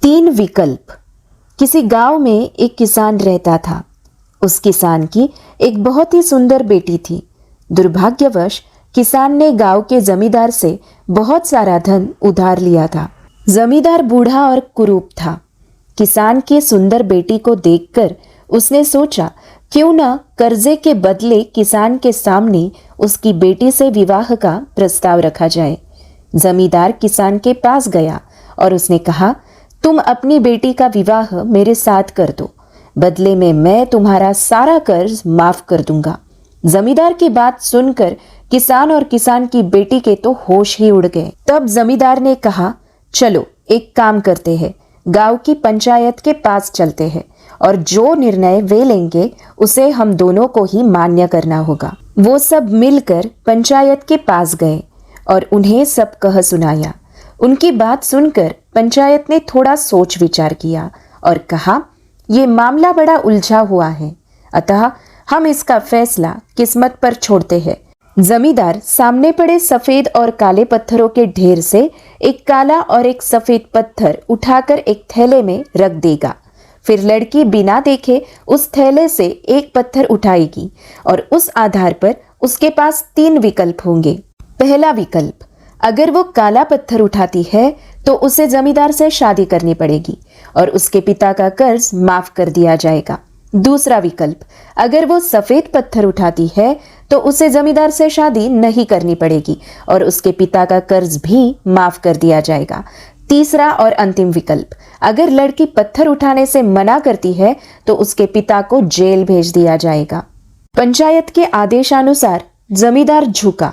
तीन विकल्प। किसी गांव में एक किसान रहता था। उस किसान की एक बहुत ही सुंदर बेटी थी। दुर्भाग्यवश किसान ने गांव के जमींदार से बहुत सारा धन उधार लिया था। जमींदार बूढ़ा और कुरूप था। किसान की सुंदर बेटी को देखकर उसने सोचा, क्यों न कर्जे के बदले किसान के सामने उसकी बेटी से विवाह का प्रस्ताव रखा जाए। जमींदार किसान के पास गया और उसने कहा, तुम अपनी बेटी का विवाह मेरे साथ कर दो, बदले में मैं तुम्हारा सारा कर्ज माफ कर दूंगा। जमींदार की बात सुनकर किसान और किसान की बेटी के तो होश ही उड़ गए। तब जमींदार ने कहा, चलो एक काम करते हैं, गांव की पंचायत के पास चलते हैं और जो निर्णय वे लेंगे उसे हम दोनों को ही मान्य करना होगा। वो सब मिलकर पंचायत के पास गए और उन्हें सब कह सुनाया। उनकी बात सुनकर पंचायत ने थोड़ा सोच विचार किया और कहा, ये मामला बड़ा उलझा हुआ है, अतः हम इसका फैसला किस्मत पर छोड़ते हैं। जमींदार सामने पड़े सफेद और काले पत्थरों के ढेर से एक काला और एक सफेद पत्थर उठाकर एक थैले में रख देगा। फिर लड़की बिना देखे उस थैले से एक पत्थर उठाएगी और उस आधार पर उसके पास तीन विकल्प होंगे। पहला विकल्प, अगर वो काला पत्थर उठाती है तो उसे जमींदार से शादी करनी पड़ेगी और उसके पिता का कर्ज माफ कर दिया जाएगा। दूसरा विकल्प, अगर वो सफेद पत्थर उठाती है तो उसे जमींदार से शादी नहीं करनी पड़ेगी और उसके पिता का कर्ज भी माफ कर दिया जाएगा। तीसरा और अंतिम विकल्प, अगर लड़की पत्थर उठाने से मना करती है तो उसके पिता को जेल भेज दिया जाएगा। पंचायत के आदेशानुसार जमींदार झुका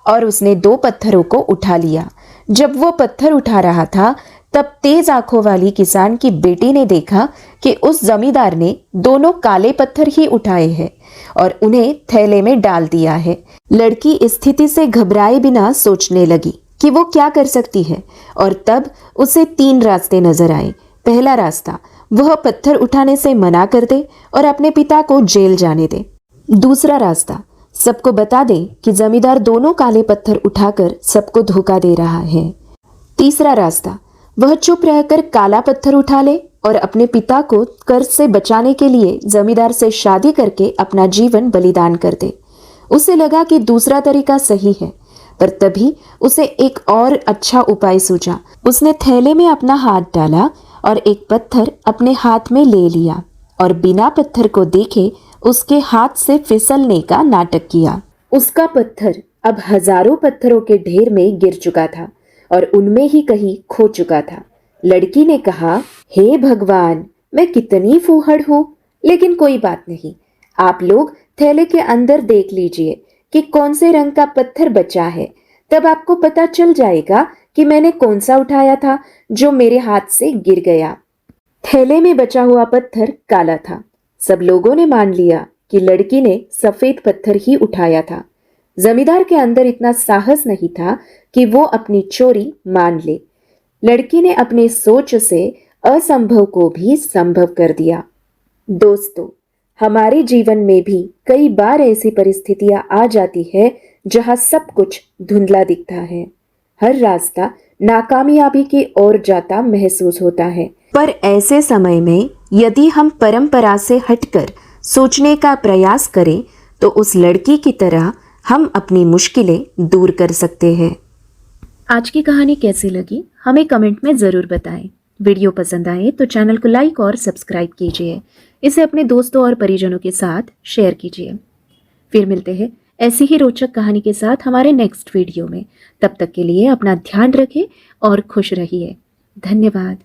और उसने दो पत्थरों को उठा लिया। जब वो पत्थर उठा रहा था तब तेज आंखों वाली किसान की बेटी ने देखा कि उस जमींदार ने दोनों काले पत्थर ही उठाए हैं और उन्हें थैले में डाल दिया है। लड़की इस स्थिति से घबराए बिना सोचने लगी कि वो क्या कर सकती है और तब उसे तीन रास्ते नजर आए। पहला रास्ता, वह पत्थर उठाने से मना कर दे और अपने पिता को जेल जाने दे। दूसरा रास्ता, सबको बता दे कि जमींदार दोनों काले पत्थर उठाकर सबको धोखा दे रहा है। तीसरा रास्ता, वह चुप रहकर काला पत्थर उठा ले और अपने पिता को कर्ज से बचाने के लिए जमींदार से शादी करके अपना जीवन बलिदान कर दे। उसे लगा कि दूसरा तरीका सही है, पर तभी उसे एक और अच्छा उपाय सूझा। उसने थैले में अपना हाथ डाला और एक पत्थर अपने हाथ में ले लिया और बिना पत्थर को देखे उसके हाथ से फिसलने का नाटक किया। उसका पत्थर अब हजारों पत्थरों के ढेर में गिर चुका था और उनमें ही कहीं खो चुका था। लड़की ने कहा, हे भगवान, मैं कितनी फूहड़ हूँ, लेकिन कोई बात नहीं। आप लोग थैले के अंदर देख लीजिए कि कौन से रंग का पत्थर बचा है, तब आपको पता चल जाएगा कि मैंने कौन सा उठाया था जो मेरे हाथ से गिर गया। थैले में बचा हुआ पत्थर काला था। सब लोगों ने मान लिया कि लड़की ने सफेद पत्थर ही उठाया था। जमींदार के अंदर इतना साहस नहीं था कि वो अपनी चोरी मान ले। लड़की ने अपने सोच से असंभव को भी संभव कर दिया। दोस्तों, हमारे जीवन में भी कई बार ऐसी परिस्थितियां आ जाती है जहां सब कुछ धुंधला दिखता है। हर रास्ता नाकामयाबी की ओर जाता महसूस होता है, पर ऐसे समय में यदि हम परंपरा से हटकर सोचने का प्रयास करें तो उस लड़की की तरह हम अपनी मुश्किलें दूर कर सकते हैं। आज की कहानी कैसी लगी हमें कमेंट में ज़रूर बताएं। वीडियो पसंद आए तो चैनल को लाइक और सब्सक्राइब कीजिए। इसे अपने दोस्तों और परिजनों के साथ शेयर कीजिए। फिर मिलते हैं ऐसी ही रोचक कहानी के साथ हमारे नेक्स्ट वीडियो में। तब तक के लिए अपना ध्यान रखें और खुश रहिए। धन्यवाद।